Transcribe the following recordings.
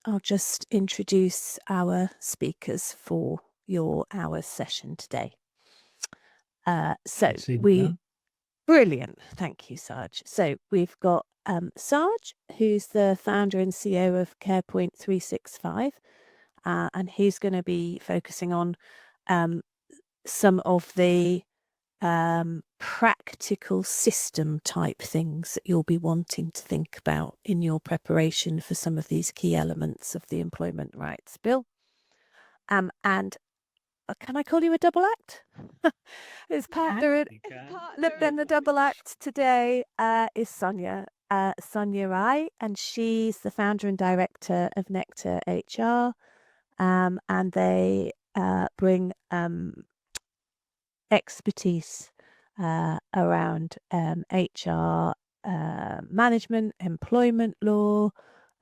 I'll just introduce our speakers for your hour session today. Brilliant. Thank you, Sarge. So we've got Sarge, who's the founder and CEO of CarePoint365, and he's going to be focusing on some of the practical system type things that you'll be wanting to think about in your preparation for some of these key elements of the Employment Rights Bill. And can I call you a double act? As partner in the double act today is Sonia. Sonia Rai, and she's the founder and director of Nectar HR. And they bring expertise around HR management, employment law,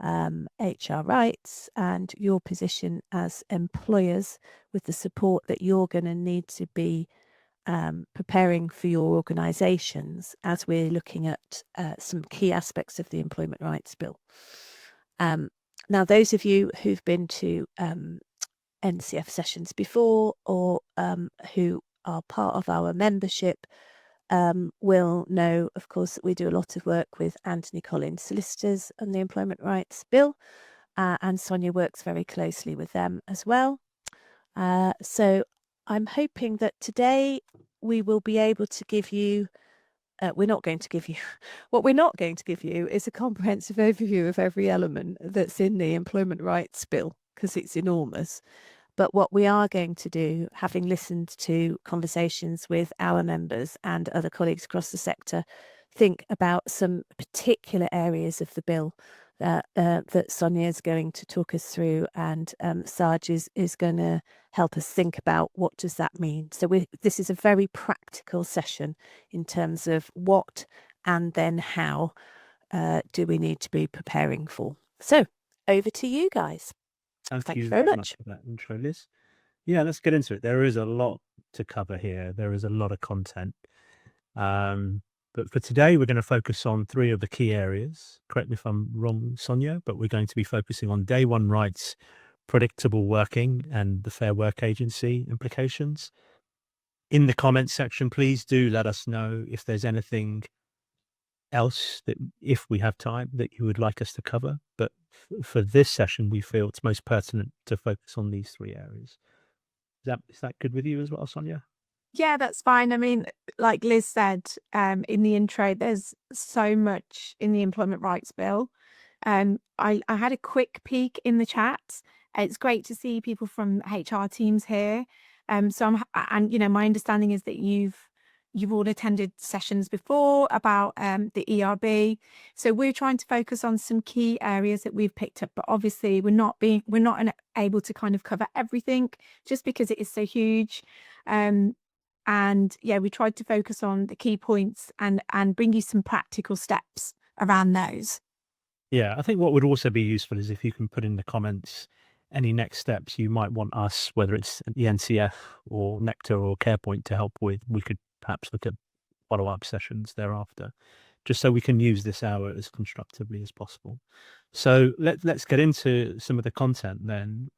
HR rights, and your position as employers with the support that you're going to need to be preparing for your organisations as we're looking at some key aspects of the Employment Rights Bill. Now, those of you who've been to NCF sessions before or who are part of our membership will know, of course, that we do a lot of work with Anthony Collins solicitors on the Employment Rights Bill, and Sonia works very closely with them as well. So I'm hoping that today we will be able to give you what we're not going to give you is a comprehensive overview of every element that's in the Employment Rights Bill, because it's enormous. But what we are going to do, having listened to conversations with our members and other colleagues across the sector, think about some particular areas of the bill that Sonia is going to talk us through, and Sarge is going to help us think about what does that mean. So this is a very practical session in terms of what and then how do we need to be preparing for. So over to you guys. Thank you very much for that intro, Liz. Yeah, let's get into it. There is a lot to cover here. There is a lot of content. But for today, we're going to focus on 3 of the key areas. Correct me if I'm wrong, Sonia, but we're going to be focusing on day one rights, predictable working, and the Fair Work Agency implications. In the comments section, please do let us know if there's anything else that, if we have time, that you would like us to cover. But for this session, we feel it's most pertinent to focus on these 3 areas. Is that good with you as well, Sonia? Yeah, that's fine. I mean, like Liz said in the intro, there's so much in the Employment Rights Bill. I had a quick peek in the chat. It's great to see people from HR teams here. And my understanding is that you've all attended sessions before about the ERB. So we're trying to focus on some key areas that we've picked up, but obviously we're not able to kind of cover everything just because it is so huge. And yeah, we tried to focus on the key points and bring you some practical steps around those. Yeah, I think what would also be useful is if you can put in the comments any next steps you might want us, whether it's the NCF or Nectar or CarePoint, to help with. We could perhaps look at follow-up sessions thereafter, just so we can use this hour as constructively as possible. So let's get into some of the content then.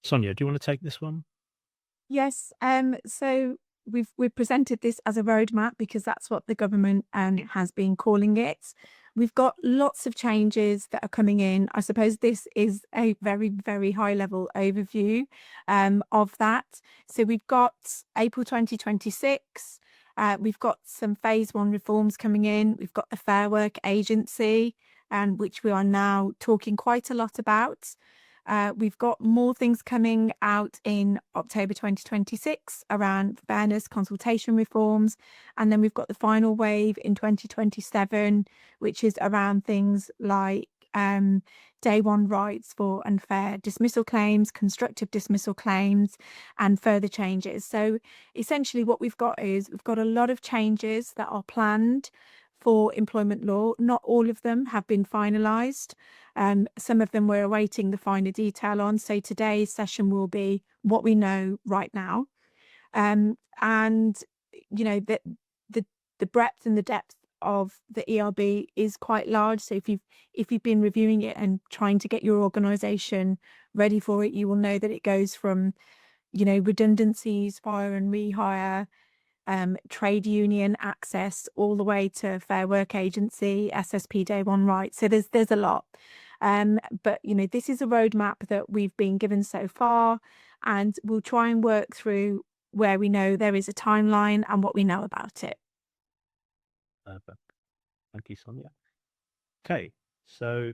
Sonia, do you want to take this one? Yes. So we've presented this as a roadmap because that's what the government has been calling it. We've got lots of changes that are coming in. I suppose this is a very, very high level overview of that. So we've got April 2026. We've got some phase 1 reforms coming in. We've got the Fair Work Agency, which we are now talking quite a lot about. We've got more things coming out in October 2026 around fairness consultation reforms. And then we've got the final wave in 2027, which is around things like day one rights for unfair dismissal claims, constructive dismissal claims, and further changes. So essentially what we've got is we've got a lot of changes that are planned for employment law. Not all of them have been finalised. Some of them we're awaiting the finer detail on. So today's session will be what we know right now. And, you know, the breadth and the depth of the ERB is quite large. So if you've been reviewing it and trying to get your organisation ready for it, you will know that it goes from, redundancies, fire and rehire, trade union access, all the way to Fair Work Agency, SSP Day One rights. So there's a lot. But this is a roadmap that we've been given so far, and we'll try and work through where we know there is a timeline and what we know about it. Perfect. Thank you, Sonia. Okay, so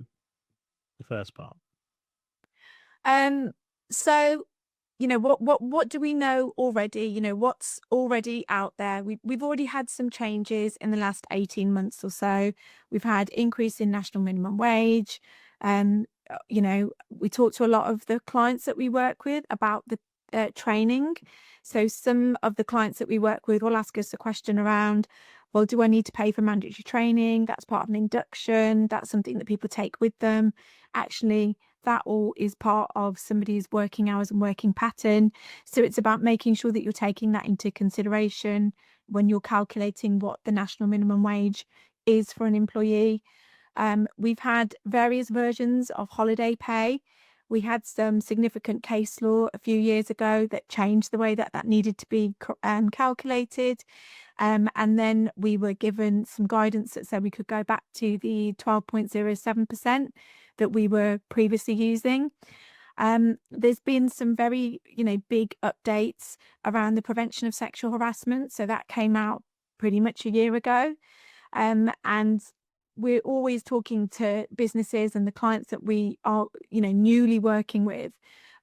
the first part. So what do we know already? What's already out there? We've already had some changes in the last 18 months or so. We've had increase in national minimum wage. We talk to a lot of the clients that we work with about the training. So some of the clients that we work with will ask us a question around, well, do I need to pay for mandatory training? That's part of an induction. That's something that people take with them. Actually, that all is part of somebody's working hours and working pattern. So it's about making sure that you're taking that into consideration when you're calculating what the national minimum wage is for an employee. We've had various versions of holiday pay. We had some significant case law a few years ago that changed the way that needed to be calculated. And then we were given some guidance that said we could go back to the 12.07% that we were previously using. There's been some very, big updates around the prevention of sexual harassment. So that came out pretty much a year ago. And we're always talking to businesses and the clients that we are, newly working with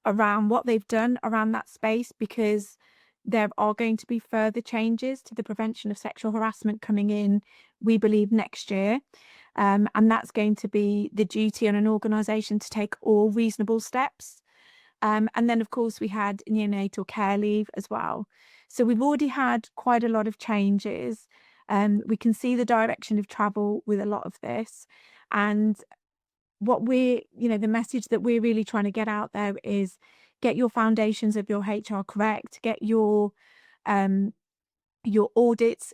around what they've done around that space, because there are going to be further changes to the prevention of sexual harassment coming in, we believe, next year. And that's going to be the duty on an organisation to take all reasonable steps. And then, of course, we had neonatal care leave as well. So we've already had quite a lot of changes. We can see the direction of travel with a lot of this. And what the message that we're really trying to get out there is get your foundations of your HR correct, get your audits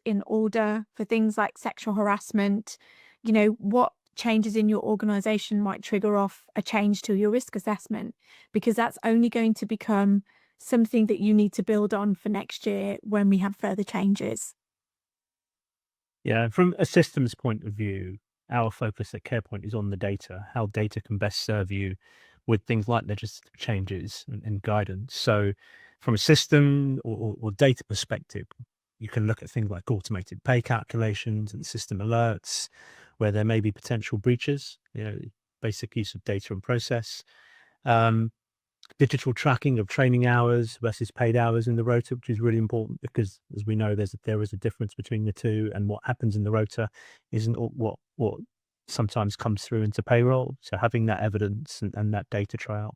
in order for things like sexual harassment. What changes in your organization might trigger off a change to your risk assessment, because that's only going to become something that you need to build on for next year when we have further changes. Yeah, from a systems point of view, our focus at CarePoint is on the data, how data can best serve you with things like legislative changes and guidance. So from a system or data perspective, you can look at things like automated pay calculations and system alerts, where there may be potential breaches, basic use of data and process. Digital tracking of training hours versus paid hours in the rota, which is really important, because as we know, there is a difference between the two, and what happens in the rota isn't what sometimes comes through into payroll. So having that evidence and that data trail,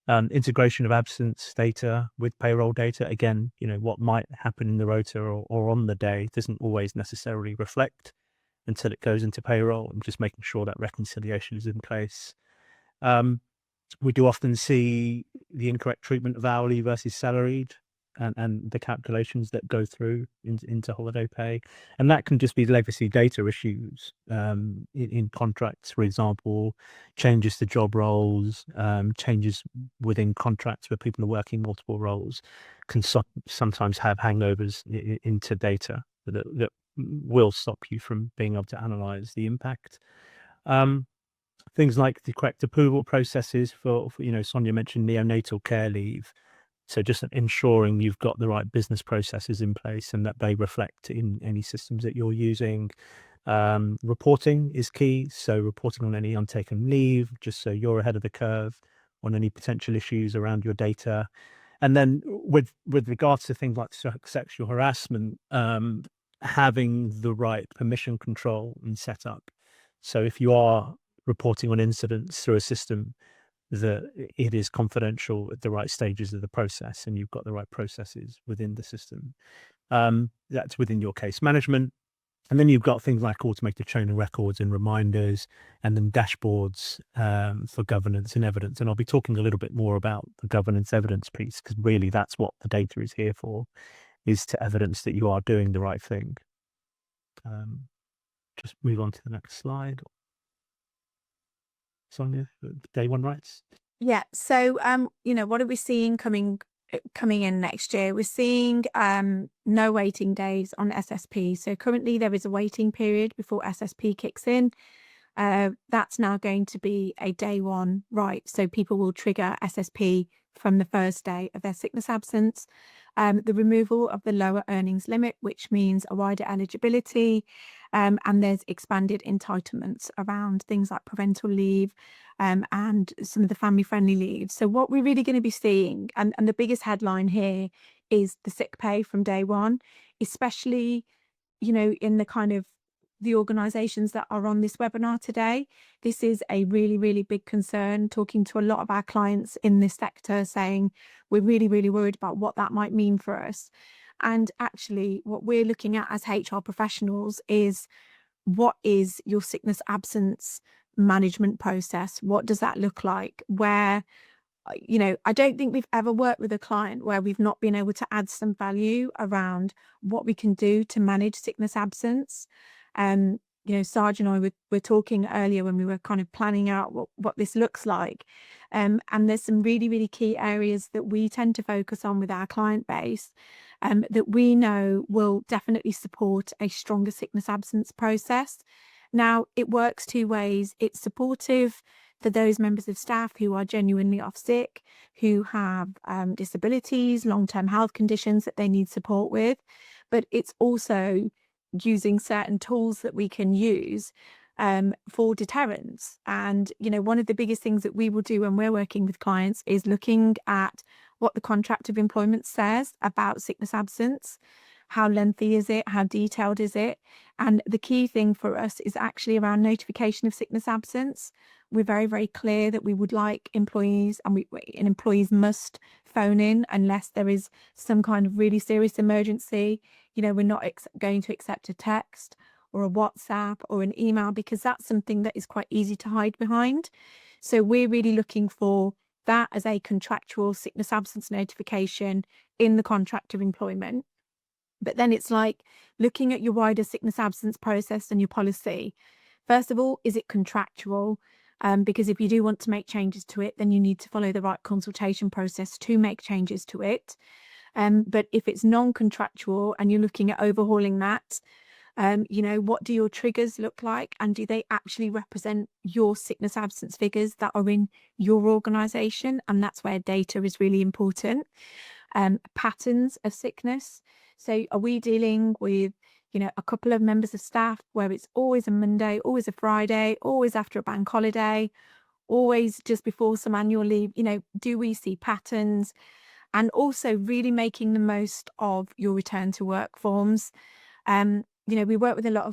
integration of absence data with payroll data, again, what might happen in the rota or on the day doesn't always necessarily reflect until it goes into payroll, and just making sure that reconciliation is in place. We do often see the incorrect treatment of hourly versus salaried, and the calculations that go through into holiday pay. And that can just be legacy data issues in contracts, for example, changes to job roles, changes within contracts where people are working multiple roles can sometimes have hangovers into data that will stop you from being able to analyze the impact. Things like the correct approval processes for Sonia mentioned neonatal care leave. So just ensuring you've got the right business processes in place and that they reflect in any systems that you're using. Reporting is key. So reporting on any untaken leave, just so you're ahead of the curve on any potential issues around your data. And then with regards to things like sexual harassment, having the right permission control and setup. So if you are reporting on incidents through a system, that it is confidential at the right stages of the process, and you've got the right processes within the system. That's within your case management. And then you've got things like automated training records and reminders, and then dashboards for governance and evidence. And I'll be talking a little bit more about the governance evidence piece, because really that's what the data is here for, is to evidence that you are doing the right thing. just move on to the next slide. Sonia, day one rights. Yeah. So, what are we seeing coming in next year? We're seeing no waiting days on SSP. So currently there is a waiting period before SSP kicks in. That's now going to be a day one right. So people will trigger SSP from the first day of their sickness absence. The removal of the lower earnings limit, which means a wider eligibility, and there's expanded entitlements around things like parental leave, and some of the family-friendly leave. So what we're really going to be seeing, and the biggest headline here, is the sick pay from day one, especially, in the kind of the organisations that are on this webinar today. This is a really, really big concern, talking to a lot of our clients in this sector, saying we're really, really worried about what that might mean for us. And actually, what we're looking at as HR professionals is, what is your sickness absence management process? What does that look like? Where, I don't think we've ever worked with a client where we've not been able to add some value around what we can do to manage sickness absence. Sarge and I were talking earlier when we were kind of planning out what this looks like. And there's some really, really key areas that we tend to focus on with our client base, that we know will definitely support a stronger sickness absence process. Now, it works two ways. It's supportive for those members of staff who are genuinely off sick, who have disabilities, long-term health conditions that they need support with, but it's also using certain tools that we can use for deterrence. And, one of the biggest things that we will do when we're working with clients is looking at what the contract of employment says about sickness absence. How lengthy is it? How detailed is it? And the key thing for us is actually around notification of sickness absence. We're very, very clear that we would like employees, and employees must phone in unless there is some kind of really serious emergency. We're not going to accept a text or a WhatsApp or an email, because that's something that is quite easy to hide behind. So we're really looking for that as a contractual sickness absence notification in the contract of employment. But then it's like looking at your wider sickness absence process and your policy. First of all, is it contractual? Because if you do want to make changes to it, then you need to follow the right consultation process to make changes to it. But if it's non-contractual and you're looking at overhauling that, what do your triggers look like? And do they actually represent your sickness absence figures that are in your organisation? And that's where data is really important. Patterns of sickness. So are we dealing with, a couple of members of staff where it's always a Monday, always a Friday, always after a bank holiday, always just before some annual leave? Do we see patterns? And also really making the most of your return to work forms. We work with a lot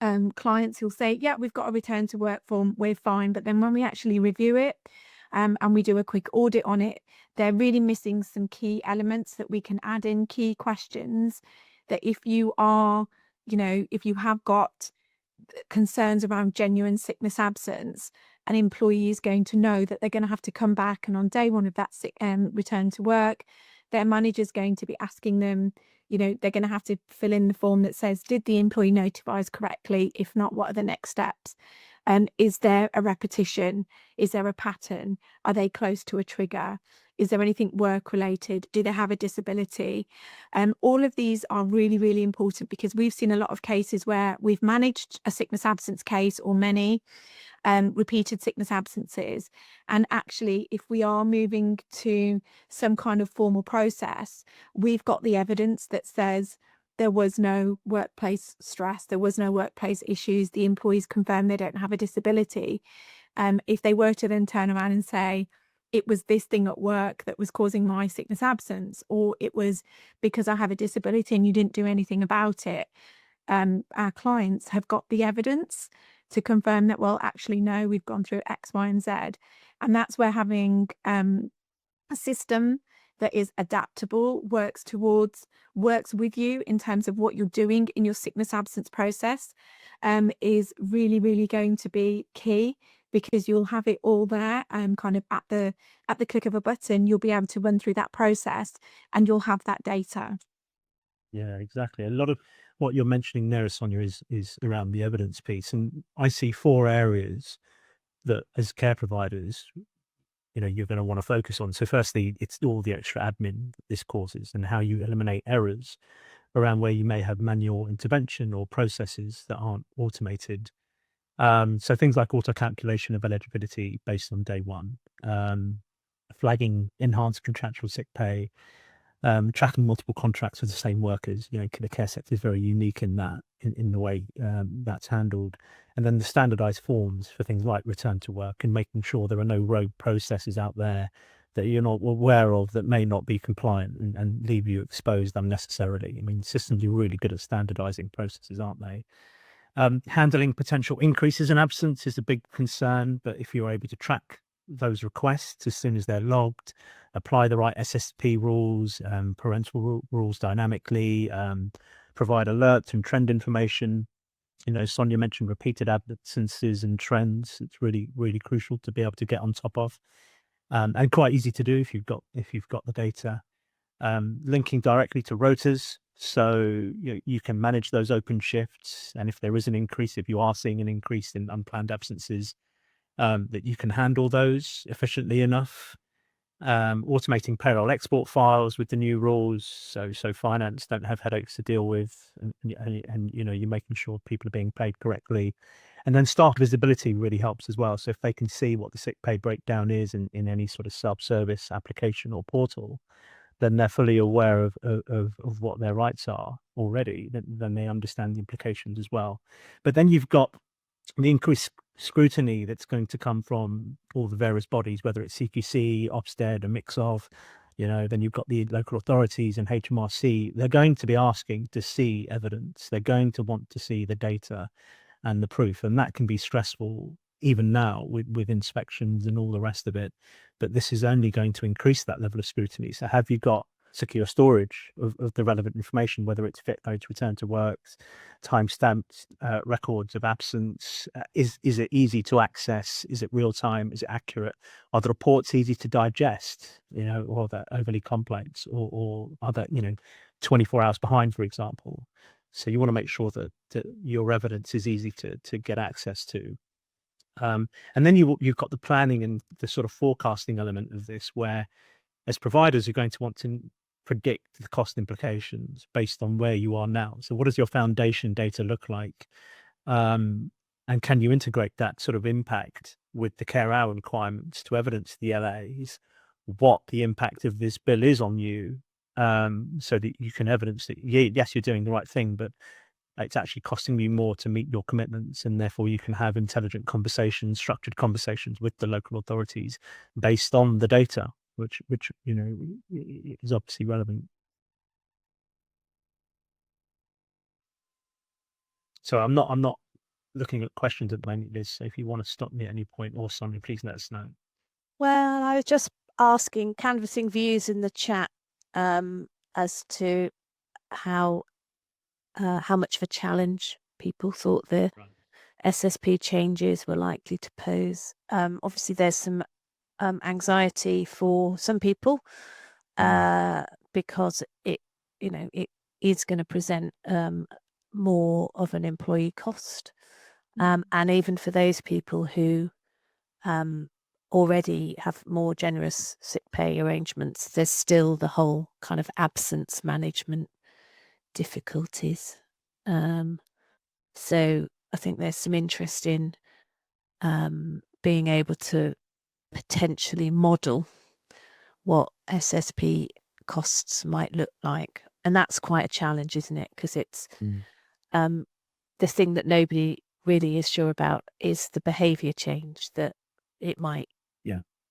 of clients who'll say, yeah, we've got a return to work form, we're fine. But then when we actually review it, and we do a quick audit on it, they're really missing some key elements that we can add in, key questions that if you have got concerns around genuine sickness absence, an employee is going to know that they're going to have to come back, and on day one of that return to work, their manager's going to be asking them, they're going to have to fill in the form that says, did the employee notify us correctly? If not, what are the next steps? Is there a repetition? Is there a pattern? Are they close to a trigger? Is there anything work related? Do they have a disability? All of these are really, really important, because we've seen a lot of cases where we've managed a sickness absence case, or many repeated sickness absences. And actually, if we are moving to some kind of formal process, we've got the evidence that says there was no workplace stress, there was no workplace issues, the employees confirm they don't have a disability. If they were to then turn around and say, it was this thing at work that was causing my sickness absence, or it was because I have a disability and you didn't do anything about it, our clients have got the evidence to confirm that, well, actually, no, we've gone through X, Y, and Z. And that's where having a system that is adaptable, works with you in terms of what you're doing in your sickness absence process, is really, really going to be key, because you'll have it all there, kind of at the click of a button. You'll be able to run through that process and you'll have that data. Yeah, exactly. A lot of what you're mentioning there, Sonia, is around the evidence piece. And I see 4 areas that as care providers, you're going to want to focus on. So firstly, it's all the extra admin that this causes and how you eliminate errors around where you may have manual intervention or processes that aren't automated. So things like auto calculation of eligibility based on day one, flagging enhanced contractual sick pay, tracking multiple contracts with the same workers. The care sector is very unique in that, in the way that's handled. And then the standardized forms for things like return to work, and making sure there are no rogue processes out there that you're not aware of that may not be compliant and leave you exposed unnecessarily. I mean, systems are really good at standardizing processes, aren't they? Handling potential increases in absence is a big concern, but if you're able to track those requests as soon as they're logged, apply the right SSP rules, parental rules dynamically, provide alerts and trend information. Sonia mentioned repeated absences and trends. It's really, really crucial to be able to get on top of, and quite easy to do if you've got the data. Linking directly to rotas, so you can manage those open shifts, and if there is an increase, if you are seeing an increase in unplanned absences, that you can handle those efficiently enough. Automating payroll export files with the new rules, so finance don't have headaches to deal with, and you're making sure people are being paid correctly. And then staff visibility really helps as well. So if they can see what the sick pay breakdown is in any sort of self-service application or portal, then they're fully aware of what their rights are already. Then they understand the implications as well. But then you've got the increased scrutiny that's going to come from all the various bodies, whether it's CQC, Ofsted, a mix of, then you've got the local authorities and HMRC. They're going to be asking to see evidence. They're going to want to see the data and the proof, and that can be stressful even now with inspections and all the rest of it. But this is only going to increase that level of scrutiny. So have you got secure storage of the relevant information, whether it's fit notes, return to works, time-stamped records of absence? Is it easy to access? Is it real time? Is it accurate? Are the reports easy to digest, or they're overly complex, or are they, 24 hours behind, for example? So you want to make sure that your evidence is easy to get access to. And then you've got the planning and the sort of forecasting element of this, where as providers you're going to want to predict the cost implications based on where you are now. So what does your foundation data look like? And can you integrate that sort of impact with the care hour requirements to evidence the LAs what the impact of this bill is on you, so that you can evidence that, yes, you're doing the right thing, but it's actually costing you more to meet your commitments, and therefore you can have intelligent conversations, structured conversations with the local authorities based on the data, which is obviously relevant. So I'm not looking at questions at the moment, Liz. So if you want to stop me at any point, or Sonia, please let us know. Well, I was just asking, canvassing views in the chat as to how much of a challenge people thought the SSP changes were likely to pose. Obviously, there's some anxiety for some people because it is going to present more of an employee cost, and even for those people who already have more generous sick pay arrangements, there's still the whole kind of absence management difficulties. So I think there's some interest in being able to potentially model what SSP costs might look like. And that's quite a challenge, isn't it? Because it's the thing that nobody really is sure about is the behaviour change that it might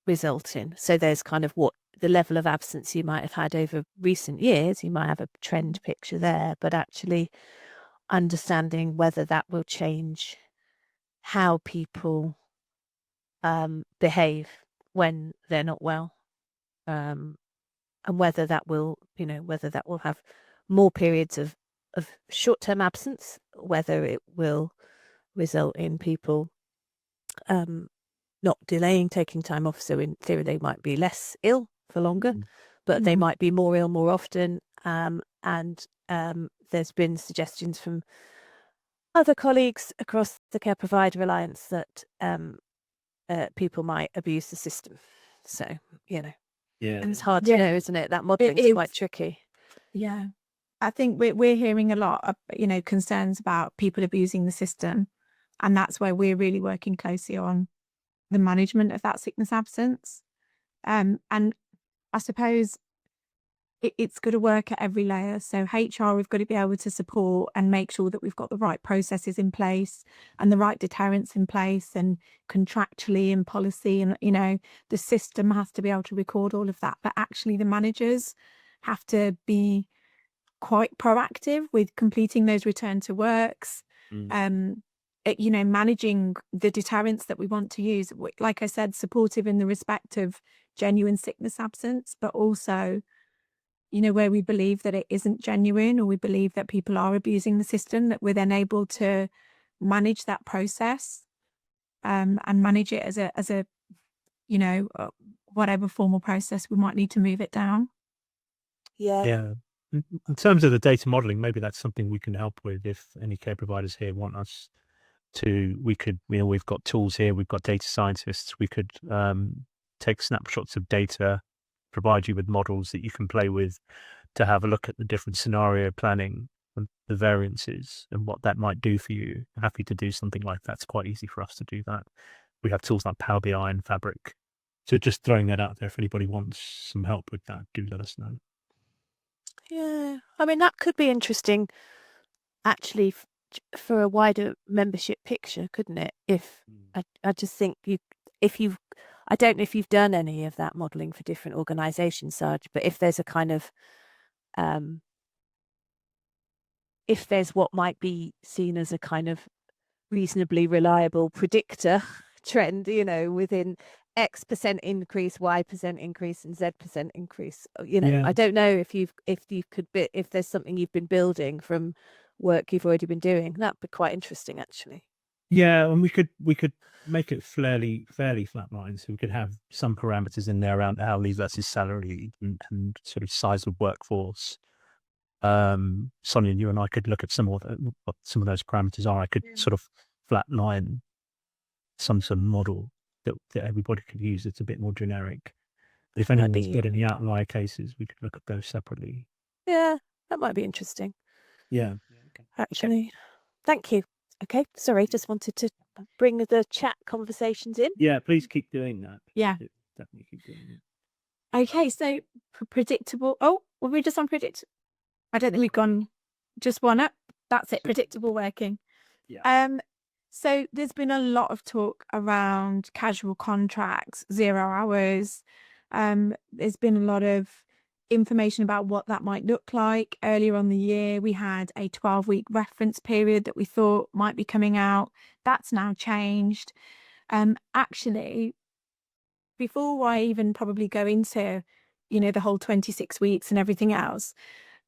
result in. So there's kind of what the level of absence you might have had over recent years. You might have a trend picture there, but actually understanding whether that will change how people behave when they're not well, and whether that will have more periods of short-term absence, whether it will result in people not delaying taking time off. So in theory, they might be less ill for longer, but they might be more ill more often, and there's been suggestions from other colleagues across the Care Provider Alliance that people might abuse the system. So, Yeah. it's hard to know, isn't it? That modeling's quite tricky. Yeah. I think we're hearing a lot of, concerns about people abusing the system. And that's where we're really working closely on the management of that sickness absence. And I suppose it's got to work at every layer. So HR, we've got to be able to support and make sure that we've got the right processes in place and the right deterrents in place, and contractually and policy, and the system has to be able to record all of that. But actually the managers have to be quite proactive with completing those return to works, managing the deterrents that we want to use. Like I said, supportive in the respect of genuine sickness absence, but also where we believe that it isn't genuine, or we believe that people are abusing the system, that we're then able to manage that process, and manage it as a whatever formal process we might need to move it down. Yeah. In terms of the data modeling, maybe that's something we can help with. If any care providers here want us to, we could, we've got tools here, we've got data scientists, we could take snapshots of data, provide you with models that you can play with to have a look at the different scenario planning and the variances and what that might do for you. Happy to do something like that. It's quite easy for us to do that. We have tools like Power BI and Fabric. So just throwing that out there, if anybody wants some help with that, do let us know. Yeah, I mean, that could be interesting, actually, for a wider membership picture, couldn't it? If I just think I don't know if you've done any of that modelling for different organisations, Sarge, but if there's a kind of if there's what might be seen as a kind of reasonably reliable predictor trend, within X% increase, Y% increase, and Z% increase. I don't know if there's something you've been building from work you've already been doing. That'd be quite interesting, actually. Yeah, and we could make it fairly flat lines. So we could have some parameters in there around hourly versus salary and sort of size of workforce. Sonia, you and I could look at what some of those parameters are. I could sort of flatline some sort of model that everybody could use. It's a bit more generic. But if anyone's got any outlier cases, we could look at those separately. Yeah, that might be interesting. Yeah. Actually, thank you. Okay, sorry, just wanted to bring the chat conversations in. Yeah, please keep doing that. Yeah. Definitely keep doing it. Okay, so predictable. Oh, were we just on predictable? I don't think we've gone just one up. That's it, predictable working. Yeah. So there's been a lot of talk around casual contracts, 0 hours. There's been a lot of information about what that might look like. Earlier on the year, we had a 12-week reference period that we thought might be coming out. That's now changed. Actually, before I even probably go into, the whole 26 weeks and everything else,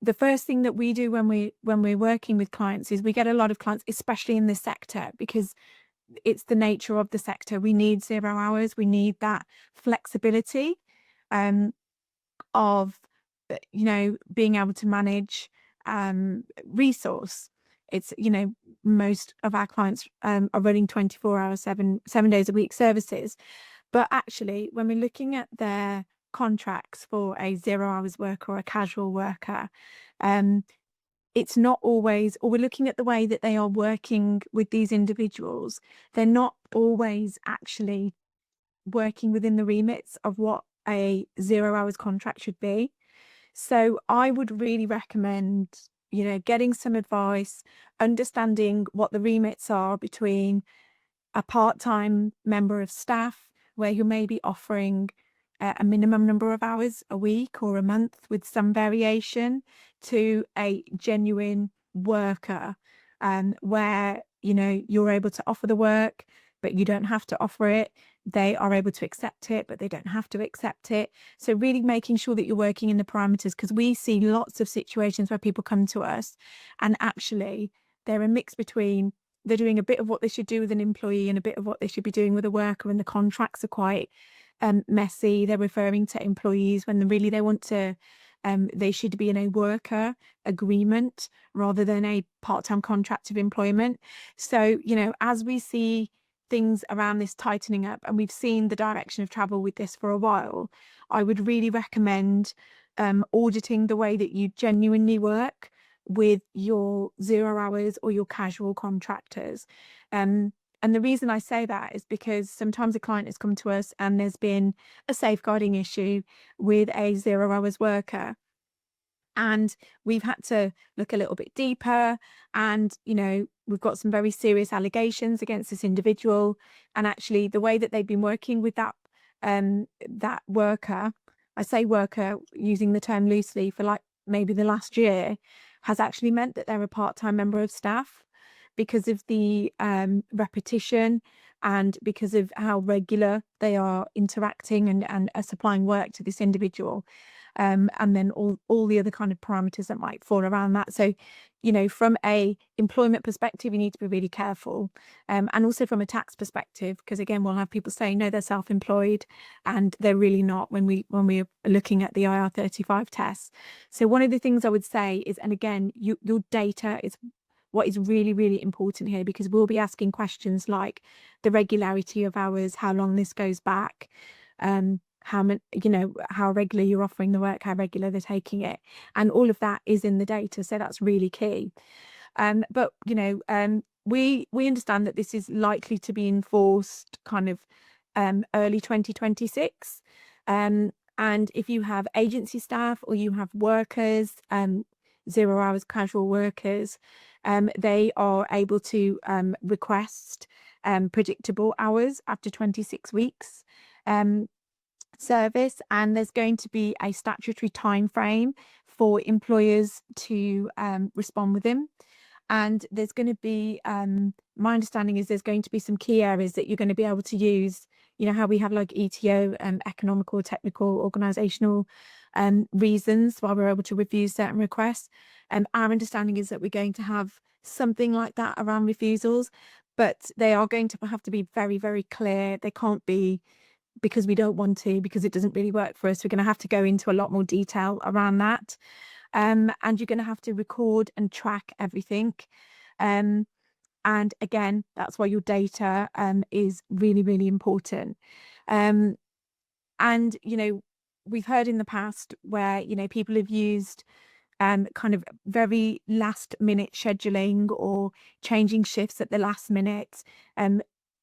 the first thing that we do when we're working with clients is we get a lot of clients, especially in this sector, because it's the nature of the sector. We need 0 hours. We need that flexibility of being able to manage resource. It's most of our clients are running 24 hours, 7 days a week services, but actually when we're looking at their contracts for a 0 hours worker or a casual worker, it's not always, or we're looking at the way that they are working with these individuals, they're not always actually working within the remits of what a 0 hours contract should be. So I would really recommend, getting some advice, understanding what the remits are between a part-time member of staff, where you may be offering a minimum number of hours a week or a month with some variation, to a genuine worker, where you're able to offer the work but you don't have to offer it. They are able to accept it but they don't have to accept it. So really making sure that you're working in the parameters, because we see lots of situations where people come to us and actually they're a mix between they're doing a bit of what they should do with an employee and a bit of what they should be doing with a worker, and the contracts are quite messy. They're referring to employees when really they want to they should be in a worker agreement rather than a part-time contract of employment. So, as we see things around this tightening up, and we've seen the direction of travel with this for a while, I would really recommend auditing the way that you genuinely work with your 0 hours or your casual contractors. And the reason I say that is because sometimes a client has come to us and there's been a safeguarding issue with a 0 hours worker. And we've had to look a little bit deeper, and we've got some very serious allegations against this individual. And actually, the way that they've been working with that worker, I say worker using the term loosely, for like maybe the last year, has actually meant that they're a part-time member of staff because of the repetition and because of how regular they are interacting and are supplying work to this individual. And then all the other kind of parameters that might fall around that. So, from a employment perspective, you need to be really careful. And also from a tax perspective, because again, we'll have people saying, no, they're self-employed, and they're really not when we're looking at the IR35 tests. So one of the things I would say is, and again, your data is what is really, really important here, because we'll be asking questions like the regularity of hours, how long this goes back, how many, how regular you're offering the work, how regular they're taking it, and all of that is in the data. So that's really key. But we understand that this is likely to be enforced kind of early 2026. And if you have agency staff or you have workers, 0 hours casual workers, they are able to request predictable hours after 26 weeks service, and there's going to be a statutory time frame for employers to respond with them. And there's going to be, my understanding is there's going to be some key areas that you're going to be able to use, how we have like ETO, economical, technical, organizational reasons why we're able to review certain requests. Our understanding is that we're going to have something like that around refusals, but they are going to have to be very, very clear. They can't be because we don't want to, because it doesn't really work for us. We're going to have to go into a lot more detail around that. And you're going to have to record and track everything. And again, that's why your data is really, really important. And, we've heard in the past where, people have used kind of very last minute scheduling or changing shifts at the last minute.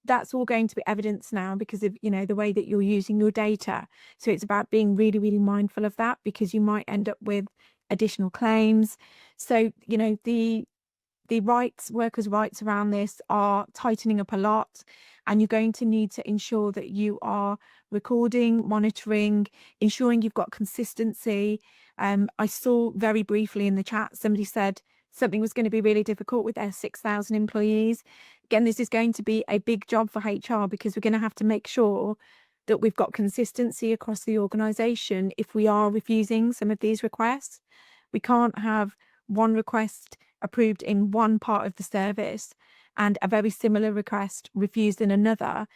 That's all going to be evidence now because of, the way that you're using your data. So it's about being really, really mindful of that, because you might end up with additional claims. So, the workers' rights around this are tightening up a lot, and you're going to need to ensure that you are recording, monitoring, ensuring you've got consistency. I saw very briefly in the chat, somebody said something was going to be really difficult with their 6,000 employees. Again, this is going to be a big job for HR, because we're going to have to make sure that we've got consistency across the organisation if we are refusing some of these requests. We can't have one request approved in one part of the service and a very similar request refused in another,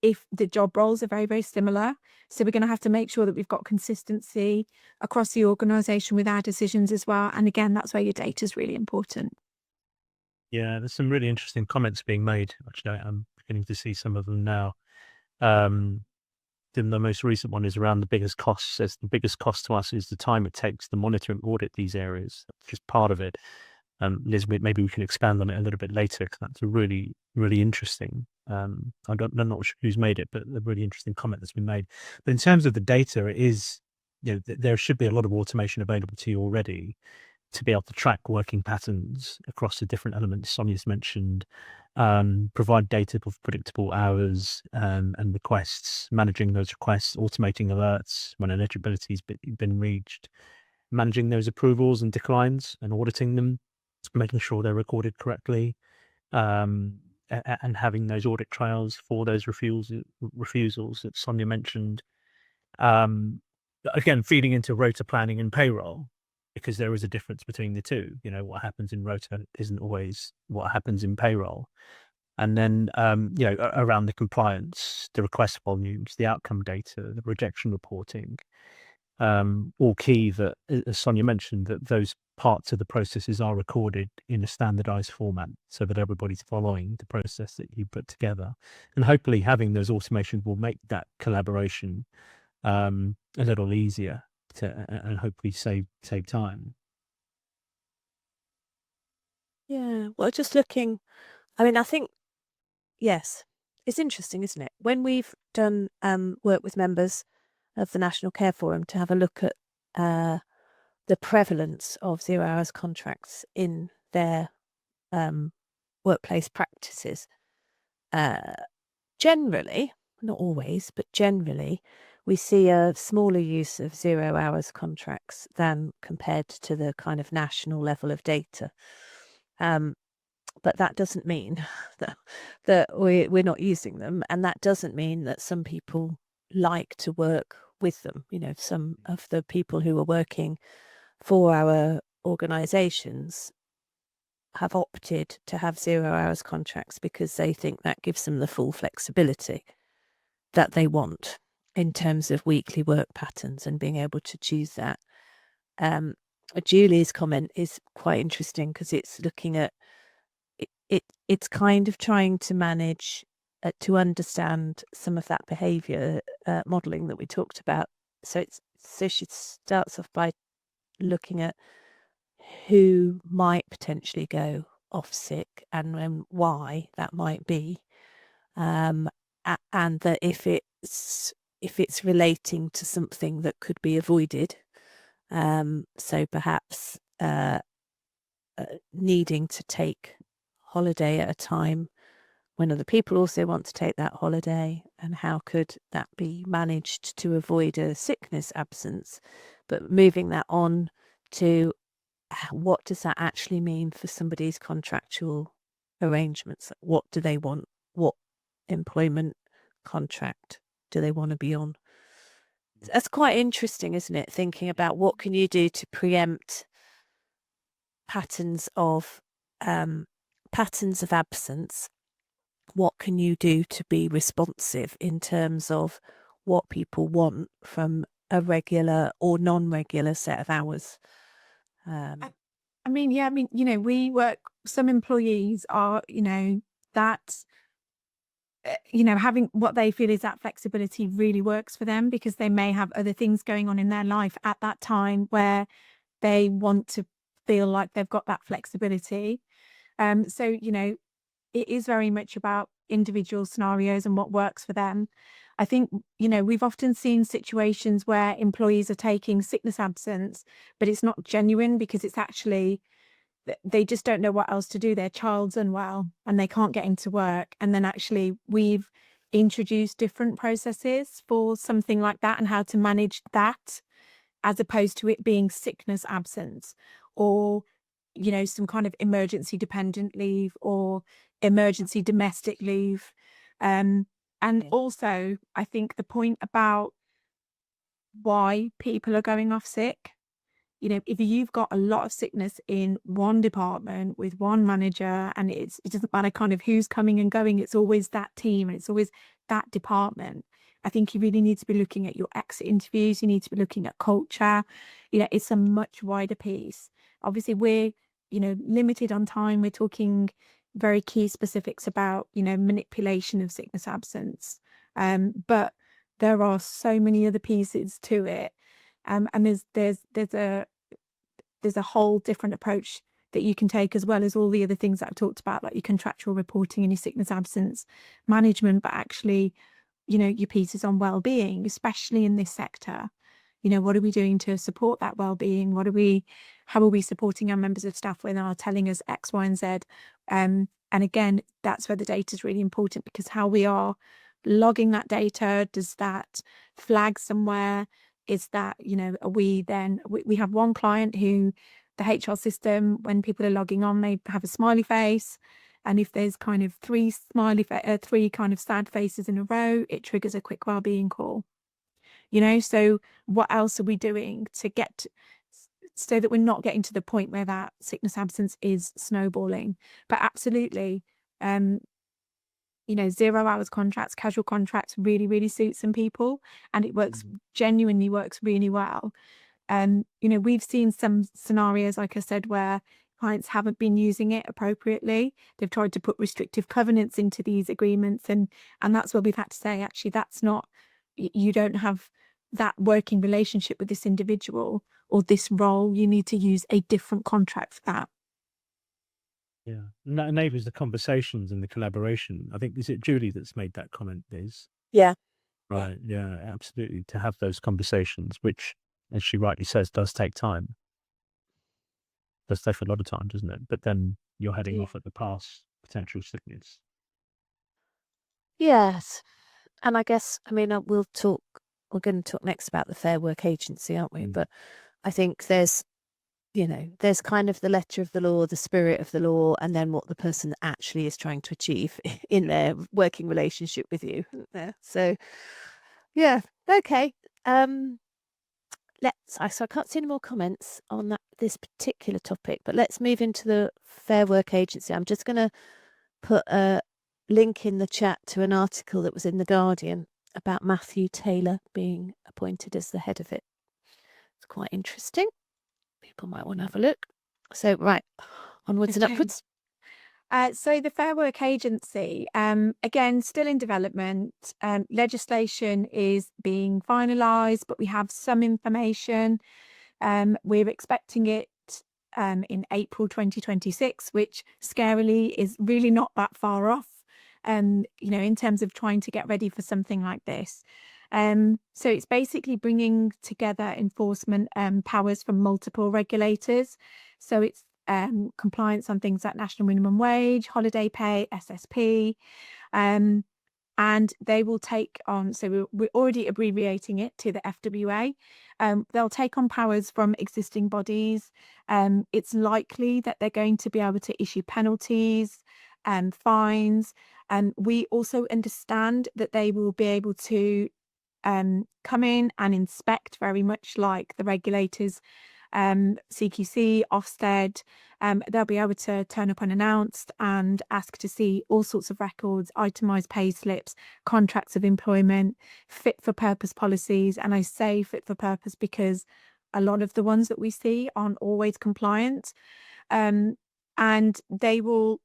if the job roles are very, very similar. So we're going to have to make sure that we've got consistency across the organisation with our decisions as well. And again, that's where your data is really important. Yeah, there's some really interesting comments being made. Actually, I'm beginning to see some of them now. The most recent one is around the biggest cost. Says the biggest cost to us is the time it takes to monitor and audit these areas. That's just part of it. Liz, maybe we can expand on it a little bit later, because that's a really, really interesting. I'm not sure who's made it, but a really interesting comment that's been made. But in terms of the data, it is, there should be a lot of automation available to you already to be able to track working patterns across the different elements Sonia's mentioned, provide data of predictable hours and requests, managing those requests, automating alerts when eligibility has been reached, managing those approvals and declines and auditing them, making sure they're recorded correctly, and having those audit trails for those refusals that Sonia mentioned. Again, feeding into rota planning and payroll, because there is a difference between the two. What happens in rota isn't always what happens in payroll. And then, around the compliance, the request volumes, the outcome data, the rejection reporting, all key that, as Sonia mentioned, that those parts of the processes are recorded in a standardized format so that everybody's following the process that you put together. And hopefully having those automations will make that collaboration a little easier and hopefully save time. Yeah, well, just looking, I mean, I think, yes, it's interesting, isn't it? When we've done work with members of the National Care Forum to have a look at the prevalence of 0 hours contracts in their workplace practices, generally, not always, but generally, we see a smaller use of 0 hours contracts than compared to the kind of national level of data. But that doesn't mean that we're not using them, and that doesn't mean that some people like to work with them. You know, some of the people who are working for our organisations have opted to have 0 hours contracts because they think that gives them the full flexibility that they want in terms of weekly work patterns and being able to choose that. Julie's comment is quite interesting because it's looking at it's kind of trying to manage to understand some of that behaviour modelling that we talked about. So she starts off by looking at who might potentially go off sick and why that might be, and that if it's relating to something that could be avoided, so perhaps needing to take holiday at a time when other people also want to take that holiday, and how could that be managed to avoid a sickness absence, but moving that on to what does that actually mean for somebody's contractual arrangements? What do they want? What employment contract do they want to be on? That's quite interesting, isn't it? Thinking about what can you do to preempt patterns of absence. What can you do to be responsive in terms of what people want from a regular or non-regular set of hours? I mean, yeah, I mean, you know, we work, some employees are, you know, that, you know, having what they feel is that flexibility really works for them because they may have other things going on in their life at that time where they want to feel like they've got that flexibility. So, you know, it is very much about individual scenarios and what works for them. I think, you know, we've often seen situations where employees are taking sickness absence, but it's not genuine because it's actually, they just don't know what else to do. Their child's unwell and they can't get into work. And then actually we've introduced different processes for something like that and how to manage that, as opposed to it being sickness absence or, you know, some kind of emergency dependent leave or emergency domestic leave. And also, I think the point about why people are going off sick, you know, if you've got a lot of sickness in one department with one manager and it doesn't matter kind of who's coming and going, it's always that team and it's always that department. I think you really need to be looking at your exit interviews. You need to be looking at culture. You know, it's a much wider piece. Obviously, we're, you know, limited on time. We're talking very key specifics about, you know, manipulation of sickness absence. But there are so many other pieces to it. And there's a whole different approach that you can take, as well as all the other things that I've talked about, like your contractual reporting and your sickness absence management, but actually, you know, your pieces on well-being, especially in this sector. You know, what are we doing to support that well-being? How are we supporting our members of staff when they are telling us X, Y, and Z? And again, that's where the data is really important, because how we are logging that data, does that flag somewhere? Is that, you know, are we then, we have one client who the HR system, when people are logging on, they have a smiley face. And if there's kind of three kind of sad faces in a row, it triggers a quick wellbeing call. You know, so what else are we doing to get so that we're not getting to the point where that sickness absence is snowballing? But absolutely, 0 hours contracts, casual contracts really, really suit some people, and it genuinely works really well. We've seen some scenarios, like I said, where clients haven't been using it appropriately. They've tried to put restrictive covenants into these agreements, and that's where we've had to say, actually, that's not, you don't have that working relationship with this individual or this role. You need to use a different contract for that. Yeah, and that enables the conversations and the collaboration. I think, is it Julie that's made that comment, Liz? Yeah. Right. Yeah, absolutely. To have those conversations, which, as she rightly says, does take time. Does take a lot of time, doesn't it? But then you're heading off at the pass potential sickness. Yes. And I guess, we're going to talk next about the Fair Work Agency, aren't we? But I think there's kind of the letter of the law, the spirit of the law, and then what the person actually is trying to achieve in their working relationship with you. So, yeah, okay. So I can't see any more comments on this particular topic, but let's move into the Fair Work Agency. I'm just going to put a link in the chat to an article that was in The Guardian about Matthew Taylor being appointed as the head of it. It's quite interesting. People might want to have a look. So, right, onwards and upwards. So the Fair Work Agency, again, still in development. Legislation is being finalised, but we have some information. We're expecting it in April 2026, which scarily is really not that far off, in terms of trying to get ready for something like this. So it's basically bringing together enforcement powers from multiple regulators. So it's compliance on things like national minimum wage, holiday pay, SSP, and they will take on, so we're already abbreviating it to the FWA. They'll take on powers from existing bodies. It's likely that they're going to be able to issue penalties and fines. And we also understand that they will be able to come in and inspect, very much like the regulators, CQC, Ofsted. They'll be able to turn up unannounced and ask to see all sorts of records, itemised pay slips, contracts of employment, fit for purpose policies. And I say fit for purpose because a lot of the ones that we see aren't always compliant. And they will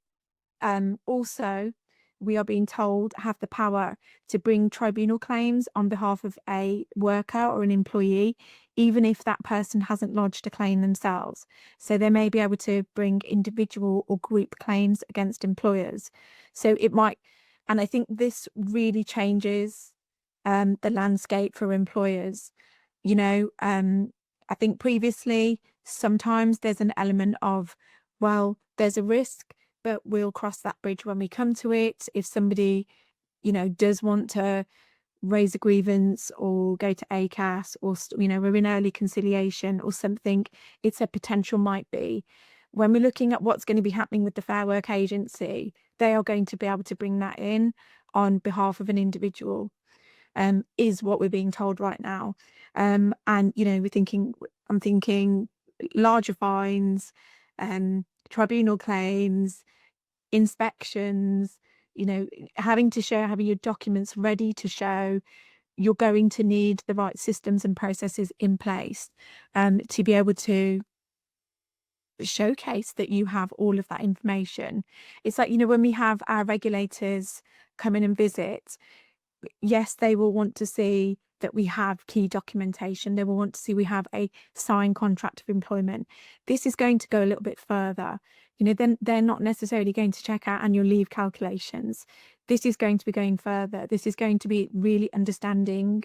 also, we are being told, have the power to bring tribunal claims on behalf of a worker or an employee, even if that person hasn't lodged a claim themselves. So they may be able to bring individual or group claims against employers. So it might, and I think this really changes the landscape for employers. I think previously, sometimes there's an element of, well, there's a risk, but we'll cross that bridge when we come to it. If somebody, does want to raise a grievance or go to ACAS, or, we're in early conciliation or something, it's a potential might be. When we're looking at what's going to be happening with the Fair Work Agency, they are going to be able to bring that in on behalf of an individual, is what we're being told right now. And, I'm thinking larger fines, tribunal claims, inspections, having your documents ready to show. You're going to need the right systems and processes in place to be able to showcase that you have all of that information. It's like, when we have our regulators come in and visit, yes, they will want to see that we have key documentation. They will want to see we have a signed contract of employment. This is going to go a little bit further. Then they're not necessarily going to check out annual leave calculations. This is going to be going further. This is going to be really understanding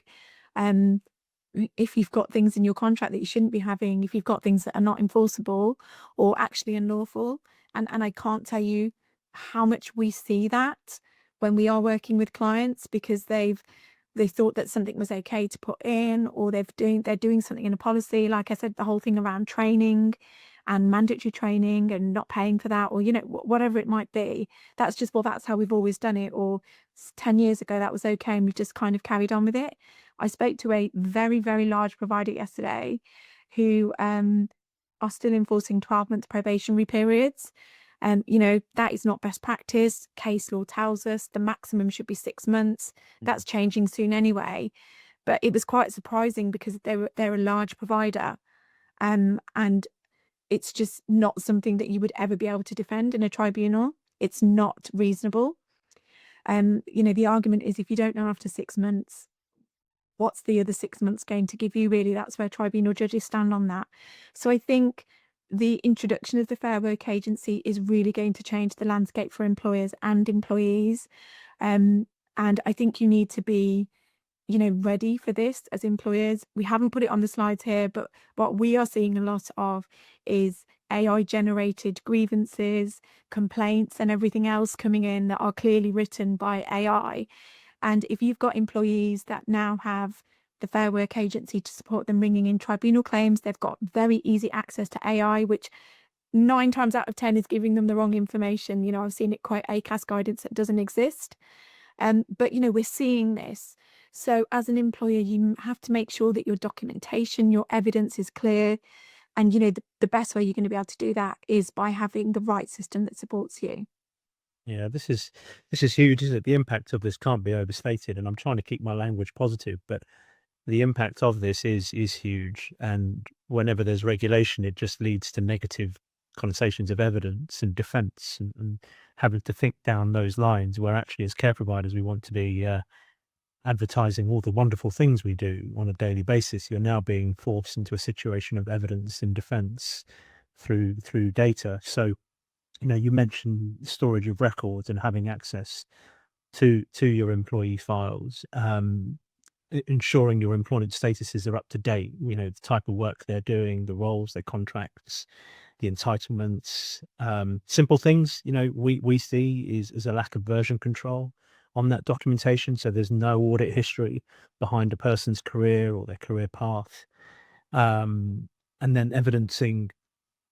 if you've got things in your contract that you shouldn't be having, if you've got things that are not enforceable or actually unlawful. And I can't tell you how much we see that when we are working with clients, because they thought that something was okay to put in, or they're doing something in a policy. Like I said, the whole thing around training and mandatory training and not paying for that, or whatever it might be. That's just, well, that's how we've always done it, or 10 years ago that was okay and we've just kind of carried on with it. I spoke to a very, very large provider yesterday who are still enforcing 12-month probationary periods. That is not best practice. Case law tells us the maximum should be 6 months. That's changing soon anyway. But it was quite surprising because they're a large provider, and it's just not something that you would ever be able to defend in a tribunal. It's not reasonable. The argument is, if you don't know after 6 months, what's the other 6 months going to give you, really? That's where tribunal judges stand on that. So I think the introduction of the Fair Work Agency is really going to change the landscape for employers and employees. And I think you need to be ready for this as employers. We haven't put it on the slides here, but what we are seeing a lot of is AI generated grievances, complaints, and everything else coming in that are clearly written by AI. And if you've got employees that now have the Fair Work Agency to support them bringing in tribunal claims, they've got very easy access to AI, which 9 times out of 10 is giving them the wrong information. I've seen it quite ACAS guidance that doesn't exist. But we're seeing this. So as an employer, you have to make sure that your documentation, your evidence is clear. And the best way you're going to be able to do that is by having the right system that supports you. Yeah, this is huge, isn't it? The impact of this can't be overstated, and I'm trying to keep my language positive, but the impact of this is huge. And whenever there's regulation, it just leads to negative connotations of evidence and defence, and having to think down those lines, where actually as care providers we want to be advertising all the wonderful things we do on a daily basis. You're now being forced into a situation of evidence and defence through data. So you mentioned storage of records and having access to your employee files, ensuring your employment statuses are up to date, the type of work they're doing, the roles, their contracts, the entitlements, simple things, we see is a lack of version control on that documentation. So there's no audit history behind a person's career or their career path. And then evidencing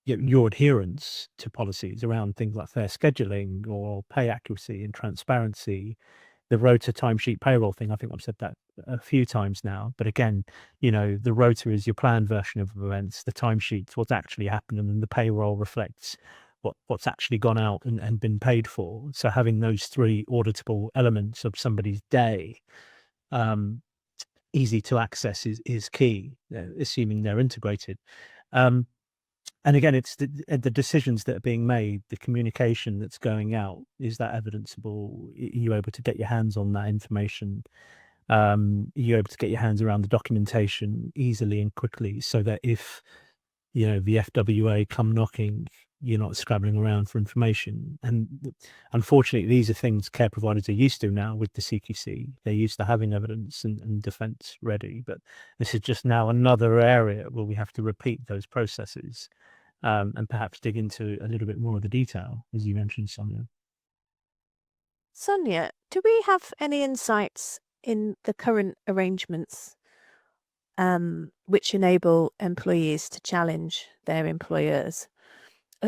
your adherence to policies around things like fair scheduling or pay accuracy and transparency. The rota timesheet payroll thing, I think I've said that a few times now, but again, the rota is your planned version of events, the timesheets, what's actually happened, and then the payroll reflects what's actually gone out and been paid for. So having those 3 auditable elements of somebody's day easy to access is key, assuming they're integrated. And again, it's the decisions that are being made, the communication that's going out. Is that evidenceable? Are you able to get your hands on that information? Are you able to get your hands around the documentation easily and quickly, so that if the FWA come knocking, you're not scrabbling around for information? And unfortunately, these are things care providers are used to now with the CQC. They're used to having evidence and defence ready, but this is just now another area where we have to repeat those processes. And perhaps dig into a little bit more of the detail, as you mentioned, Sonia. Sonia, do we have any insights in the current arrangements which enable employees to challenge their employers?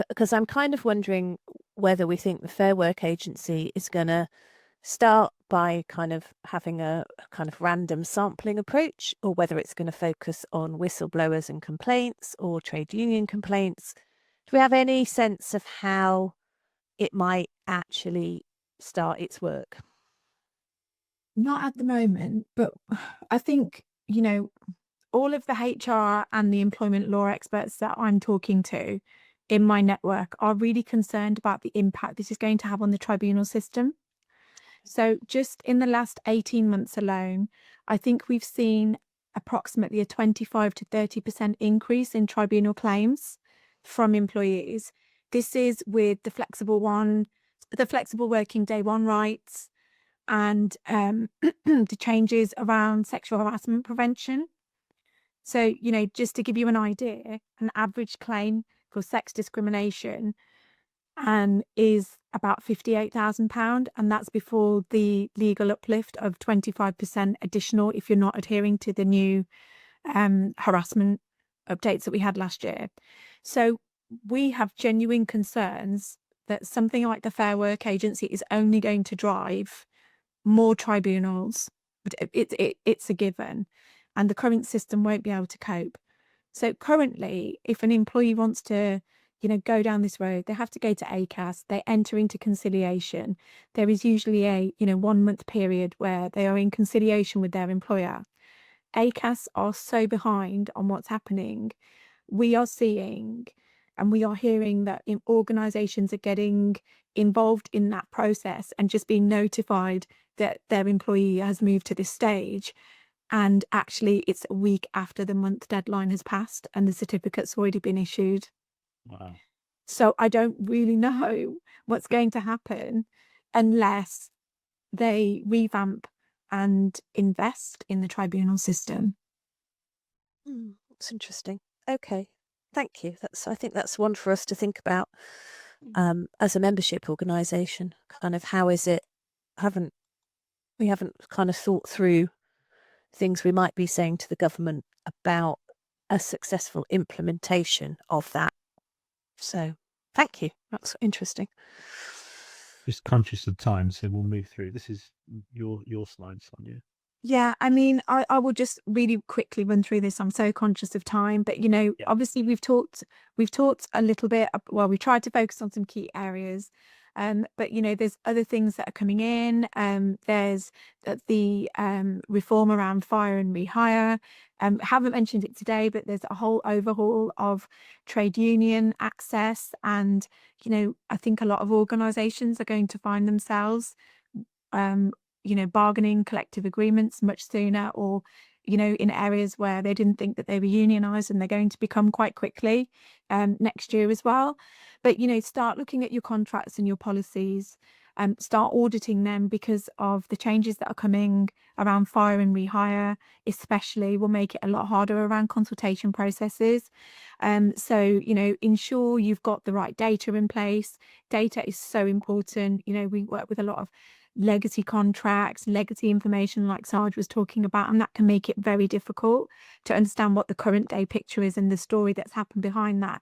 Because I'm kind of wondering whether we think the Fair Work Agency is going to start by kind of having a kind of random sampling approach, or whether it's going to focus on whistleblowers and complaints or trade union complaints. Do we have any sense of how it might actually start its work? Not at the moment, but I think, all of the HR and the employment law experts that I'm talking to in my network are really concerned about the impact this is going to have on the tribunal system. So just in the last 18 months alone, I think we've seen approximately a 25 to 30% increase in tribunal claims from employees. This is with the flexible working day 1 rights, and the changes around sexual harassment prevention. So, just to give you an idea, an average claim for sex discrimination is about £58,000, and that's before the legal uplift of 25% additional if you're not adhering to the new harassment updates that we had last year. So we have genuine concerns that something like the Fair Work Agency is only going to drive more tribunals. It's a given, and the current system won't be able to cope. So currently, if an employee wants to go down this road. They have to go to ACAS. They enter into conciliation. There is usually a 1 month period where they are in conciliation with their employer. ACAS are so behind on what's happening. We are seeing and we are hearing that organisations are getting involved in that process and just being notified that their employee has moved to this stage. And actually, it's a week after the month deadline has passed and the certificate's already been issued. Wow. So I don't really know what's going to happen unless they revamp and invest in the tribunal system. That's interesting. Okay, thank you. I think that's one for us to think about as a membership organisation. Kind of how is it? We haven't kind of thought through things we might be saying to the government about a successful implementation of that. So thank you. That's interesting. Just conscious of time, so we'll move through. This is your slide, Sonia. Yeah, I mean, I will just really quickly run through this. I'm so conscious of time, but obviously we've talked a little bit. Well, we tried to focus on some key areas, but there's other things that are coming in. There's the reform around fire and rehire. Haven't mentioned it today, but there's a whole overhaul of trade union access, and I think a lot of organisations are going to find themselves bargaining collective agreements much sooner, or in areas where they didn't think that they were unionized, and they're going to become quite quickly next year as well. But start looking at your contracts and your policies, start auditing them, because of the changes that are coming around fire and rehire especially will make it a lot harder around consultation processes. So ensure you've got the right data in place. Data is so important. We work with a lot of legacy contracts, legacy information, like Sarge was talking about, and that can make it very difficult to understand what the current day picture is and the story that's happened behind that.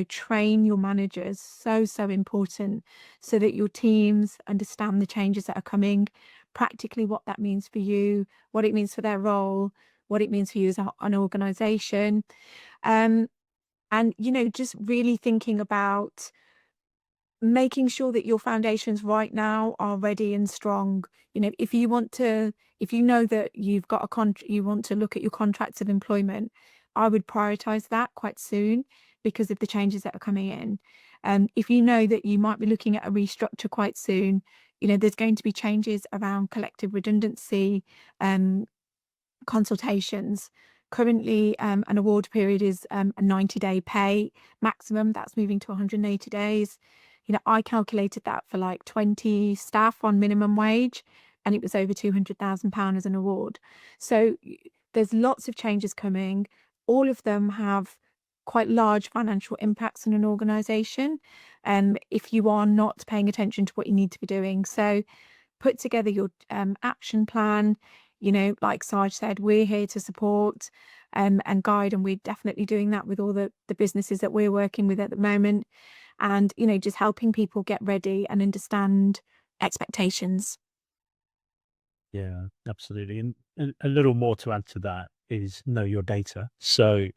Train your managers, so important, so that your teams understand the changes that are coming, practically what that means for you, what it means for their role, what it means for you as an organization. And just really thinking about making sure that your foundations right now are ready and strong. If you know that you've got you want to look at your contracts of employment, I would prioritize that quite soon because of the changes that are coming in. If you know that you might be looking at a restructure quite soon, there's going to be changes around collective redundancy, consultations. Currently, an award period is a 90-day pay maximum. That's moving to 180 days. I calculated that for like 20 staff on minimum wage, and it was over £200,000 as an award. So there's lots of changes coming. All of them have quite large financial impacts on an organisation, if you are not paying attention to what you need to be doing. So put together your action plan. Like Sarge said, we're here to support and guide, and we're definitely doing that with all the businesses that we're working with at the moment. And, just helping people get ready and understand expectations. Yeah, absolutely. And a little more to add to that is know your data. So,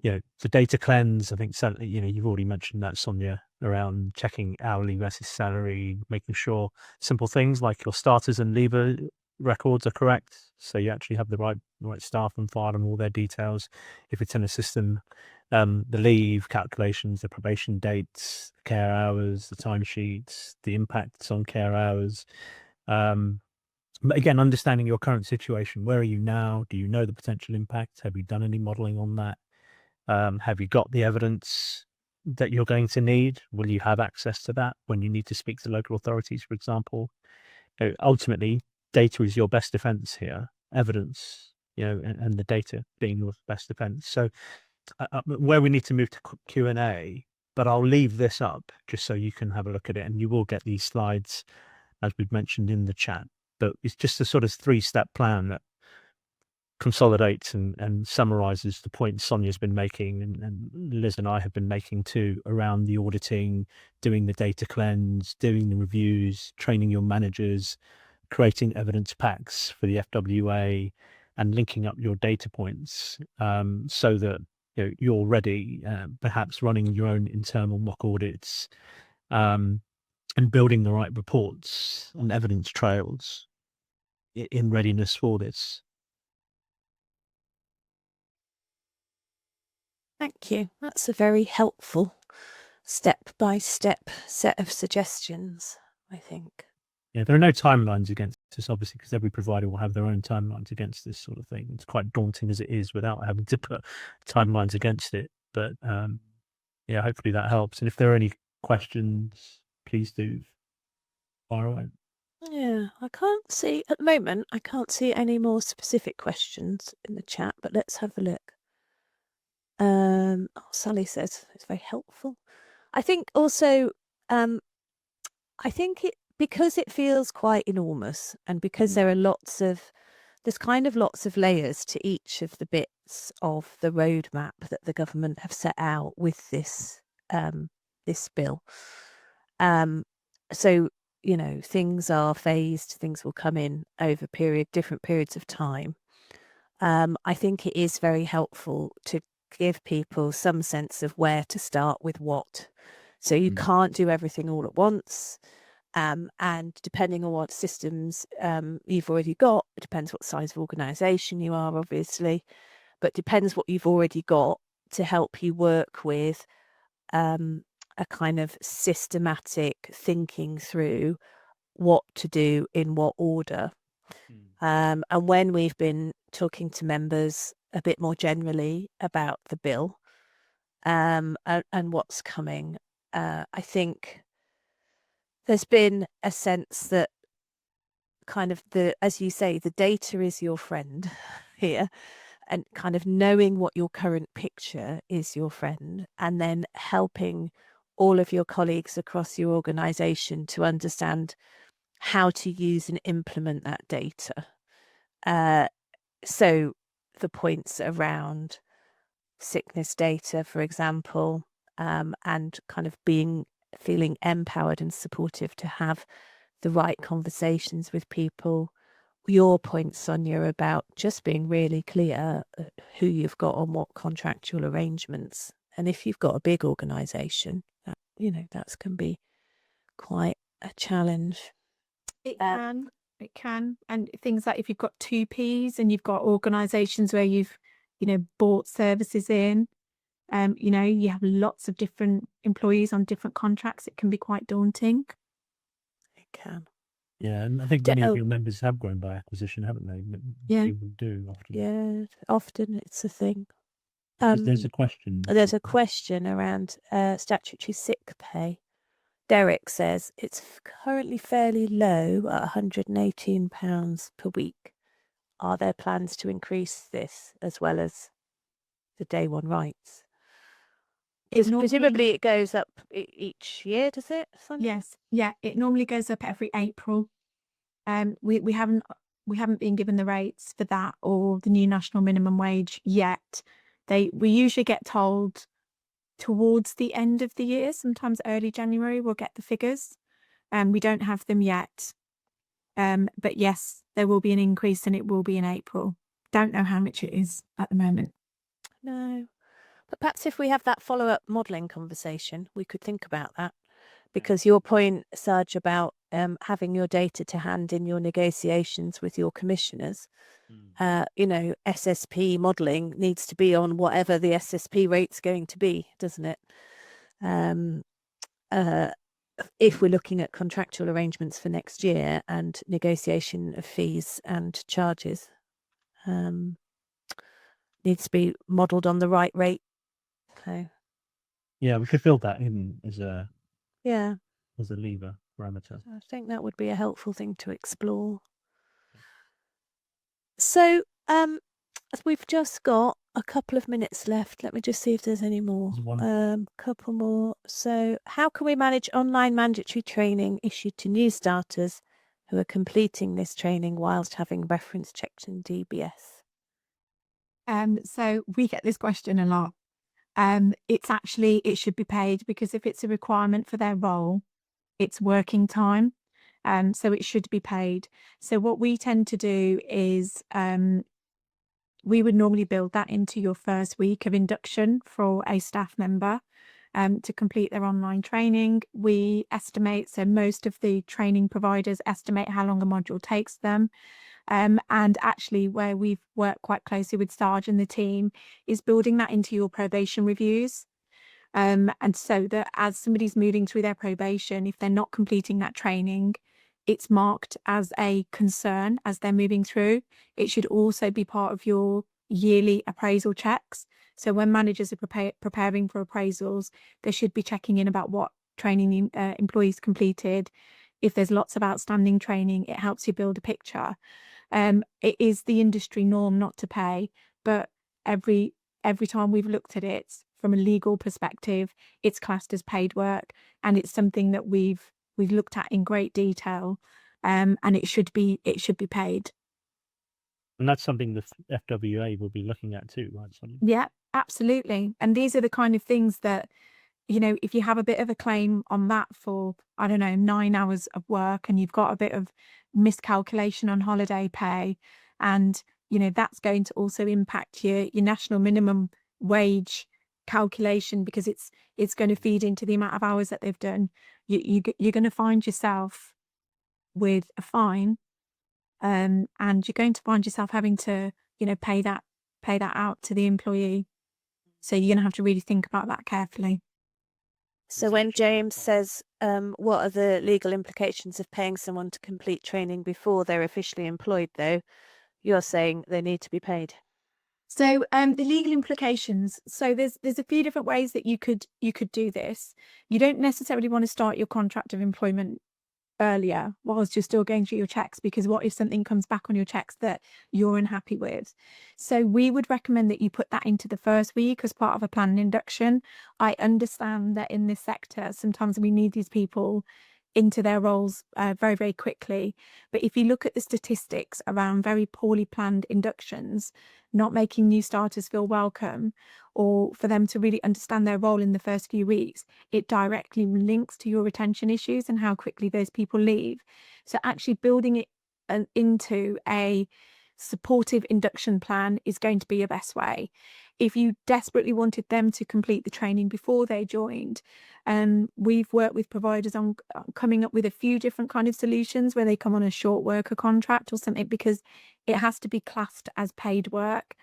the data cleanse, I think certainly, you've already mentioned that, Sonia, around checking hourly versus salary, making sure simple things like your starters and leaver records are correct. So you actually have the right staff and file and all their details. If it's in a system, the leave calculations, the probation dates, care hours, the timesheets, the impacts on care hours. But again, understanding your current situation. Where are you now? Do you know the potential impact? Have you done any modeling on that? Have you got the evidence that you're going to need? Will you have access to that when you need to speak to local authorities, for example? Ultimately, data is your best defense here. Evidence, and the data being your best defense. So where we need to move to Q&A, but I'll leave this up just so you can have a look at it, and you will get these slides as we've mentioned in the chat. But it's just a sort of 3-step plan that consolidates and summarizes the points Sonia's been making, and Liz and I have been making too, around the auditing, doing the data cleanse, doing the reviews, training your managers, creating evidence packs for the FWA, and linking up your data points so that you're already perhaps running your own internal mock audits, and building the right reports and evidence trails in readiness for this. Thank you. That's a very helpful step-by-step set of suggestions, I think. Yeah, there are no timelines against this, obviously, because every provider will have their own timelines against this sort of thing. It's quite daunting as it is without having to put timelines against it. But yeah, hopefully that helps. And if there are any questions, please do fire away. Yeah, I can't see at the moment. I can't see any more specific questions in the chat, but let's have a look. Sally says it's very helpful. I think also, I think because it feels quite enormous, and because there are there's kind of lots of layers to each of the bits of the roadmap that the government have set out with this this bill. So things are phased, things will come in over different periods of time. I think it is very helpful to give people some sense of where to start with what. So you can't do everything all at once. And depending on what systems you've already got, it depends what size of organisation you are, obviously, but depends what you've already got to help you work with a kind of systematic thinking through what to do in what order. And when we've been talking to members a bit more generally about the bill and what's coming, I think there's been a sense that kind of as you say, the data is your friend here, and kind of knowing what your current picture is your friend, and then helping all of your colleagues across your organisation to understand how to use and implement that data. So the points around sickness data, for example, and kind of feeling empowered and supportive to have the right conversations with people. Your point, Sonia, about just being really clear who you've got on what contractual arrangements. And if you've got a big organisation, that can be quite a challenge. It can. And things like if you've got 2Ps and you've got organisations where you've, bought services in, you have lots of different employees on different contracts, it can be quite daunting. It can. Yeah, and I think many of your members have grown by acquisition, haven't they? Yeah. People do often. Yeah, often it's a thing. There's a question. There's a question around statutory sick pay. Derek says it's currently fairly low at £118 per week. Are there plans to increase this as well as the day one rights? Presumably it goes up each year, does it, Sonia? Yes. Yeah, it normally goes up every April. We haven't been given the rates for that or the new national minimum wage yet. We usually get told towards the end of the year, sometimes early January, we'll get the figures. We don't have them yet. But yes, there will be an increase and it will be in April. Don't know how much it is at the moment. No. But perhaps if we have that follow-up modelling conversation, we could think about that. Because your point, Saj, about having your data to hand in your negotiations with your commissioners, SSP modelling needs to be on whatever the SSP rate's going to be, doesn't it? If we're looking at contractual arrangements for next year and negotiation of fees and charges, needs to be modelled on the right rate. So, yeah, we could build that in as a yeah, as a lever parameter. I think that would be a helpful thing to explore. So, we've just got a couple of minutes left. Let me just see if there's any more. Couple more. So, how can we manage online mandatory training issued to new starters who are completing this training whilst having reference checked in DBS? So we get this question a lot. It should be paid because if it's a requirement for their role, it's working time. So it should be paid. So what we tend to do is we would normally build that into your first week of induction for a staff member to complete their online training. We estimate, so most of the training providers estimate how long a module takes them. And actually, where we've worked quite closely with Sarge and the team is building that into your probation reviews. And so that as somebody's moving through their probation, if they're not completing that training, it's marked as a concern as they're moving through. It should also be part of your yearly appraisal checks. So when managers are preparing for appraisals, they should be checking in about what training employees completed. If there's lots of outstanding training, it helps you build a picture. It is the industry norm not to pay, but every time we've looked at it from a legal perspective, it's classed as paid work, and it's something that we've looked at in great detail, and it should be paid. And that's something the FWA will be looking at too, right? Yeah, absolutely. And these are the kind of things that, you know, if you have a bit of a claim on that for, I don't know, 9 hours of work, and you've got a bit of miscalculation on holiday pay, and, you know, that's going to also impact your national minimum wage calculation, because it's going to feed into the amount of hours that they've done. You're going to find yourself with a fine, and you're going to find yourself having to, you know, pay that out to the employee. So you're going to have to really think about that carefully. So when James says, what are the legal implications of paying someone to complete training before they're officially employed, though, you're saying they need to be paid? So the legal implications. So there's a few different ways that you could do this. You don't necessarily want to start your contract of employment earlier whilst you're still going through your checks, because what if something comes back on your checks that you're unhappy with? So we would recommend that you put that into the first week as part of a planned induction. I understand that in this sector, sometimes we need these people into their roles very, very quickly. But if you look at the statistics around very poorly planned inductions, not making new starters feel welcome, or for them to really understand their role in the first few weeks, it directly links to your retention issues and how quickly those people leave. So actually building it into a supportive induction plan is going to be your best way. If you desperately wanted them to complete the training before they joined, we've worked with providers on coming up with a few different kind of solutions where they come on a short worker contract or something, because it has to be classed as paid work.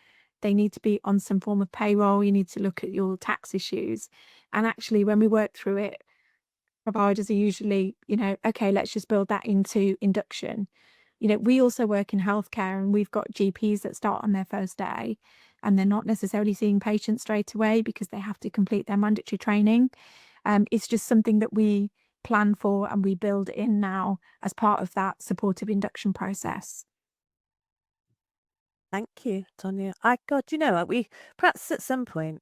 They need to be on some form of payroll. You need to look at your tax issues. And actually, when we work through it, providers are usually, you know, okay, let's just build that into induction. You know, we also work in healthcare, and we've got GPs that start on their first day and they're not necessarily seeing patients straight away because they have to complete their mandatory training. It's just something that we plan for and we build in now as part of that supportive induction process. Thank you, Tonya. God, you know, we perhaps at some point,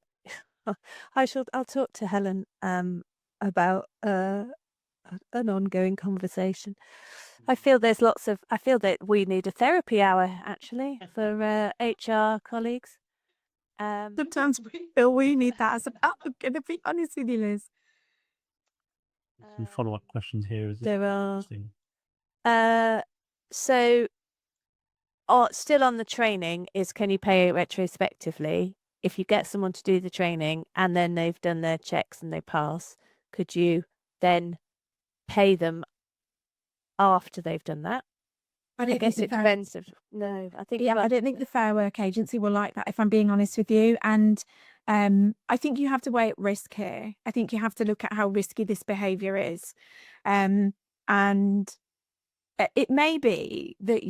I'll talk to Helen about an ongoing conversation. I feel that we need a therapy hour actually for HR colleagues. Sometimes we feel we need that as I'm going to be honest with you, Liz. Some follow-up questions here. There are. So, still on the training is, can you pay it retrospectively? If you get someone to do the training and then they've done their checks and they pass, could you then pay them after they've done that? I guess it depends. No, I think. Yeah, I don't think the Fair Work Agency will like that, if I'm being honest with you. And I think you have to weigh up risk here. I think you have to look at how risky this behaviour is. And it may be that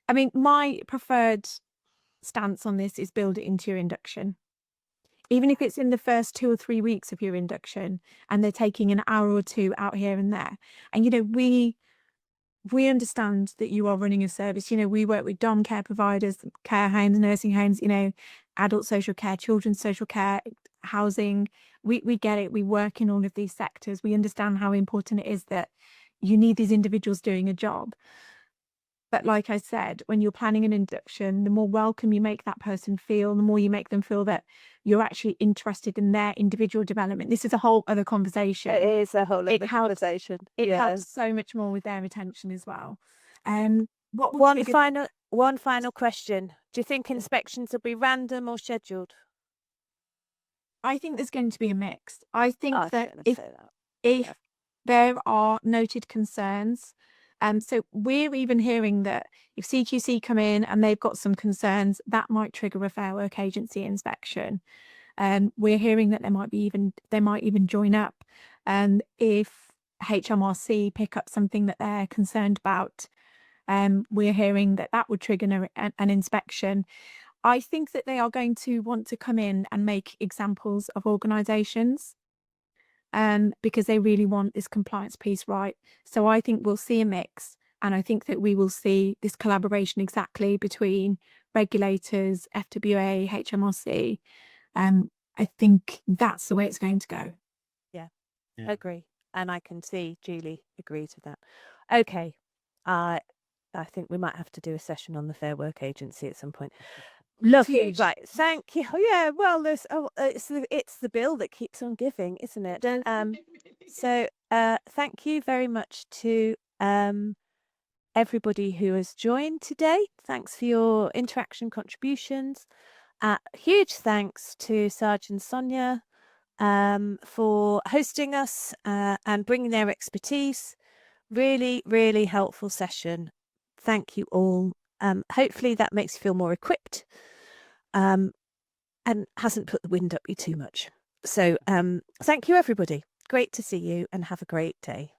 I mean, my preferred stance on this is build it into your induction. Even if it's in the first 2 or 3 weeks of your induction and they're taking an hour or two out here and there. And, you know, we understand that you are running a service. You know, we work with dom care providers, care homes, nursing homes, you know, adult social care, children's social care, housing. We get it. We work in all of these sectors. We understand how important it is that you need these individuals doing a job. But like I said, when you're planning an induction, the more welcome you make that person feel, the more you make them feel that you're actually interested in their individual development. This is a whole other conversation. It is a whole other conversation. It helps so much more with their retention as well. What would One trigger- final question. Do you think inspections will be random or scheduled? I think there's going to be a mix. I think I was that gonna if say that. if there are noted concerns, so we're even hearing that if CQC come in and they've got some concerns, that might trigger a Fair Work Agency inspection. We're hearing that they might even join up. If HMRC pick up something that they're concerned about, we're hearing that that would trigger an inspection. I think that they are going to want to come in and make examples of organisations, because they really want this compliance piece right. So I think we'll see a mix, and I think that we will see this collaboration exactly between regulators, FWA, HMRC. I think that's the way it's going to go. Yeah. Agree. And I can see Julie agrees with that. Okay. I think we might have to do a session on the Fair Work Agency at some point. Lovely. Huge. Right. Thank you. Yeah. Well, it's the bill that keeps on giving, isn't it? So thank you very much to everybody who has joined today. Thanks for your interaction contributions. Huge thanks to Sarge and Sonia for hosting us and bringing their expertise. Really, really helpful session. Thank you all. Hopefully that makes you feel more equipped and hasn't put the wind up you too much. So thank you, everybody. Great to see you and have a great day.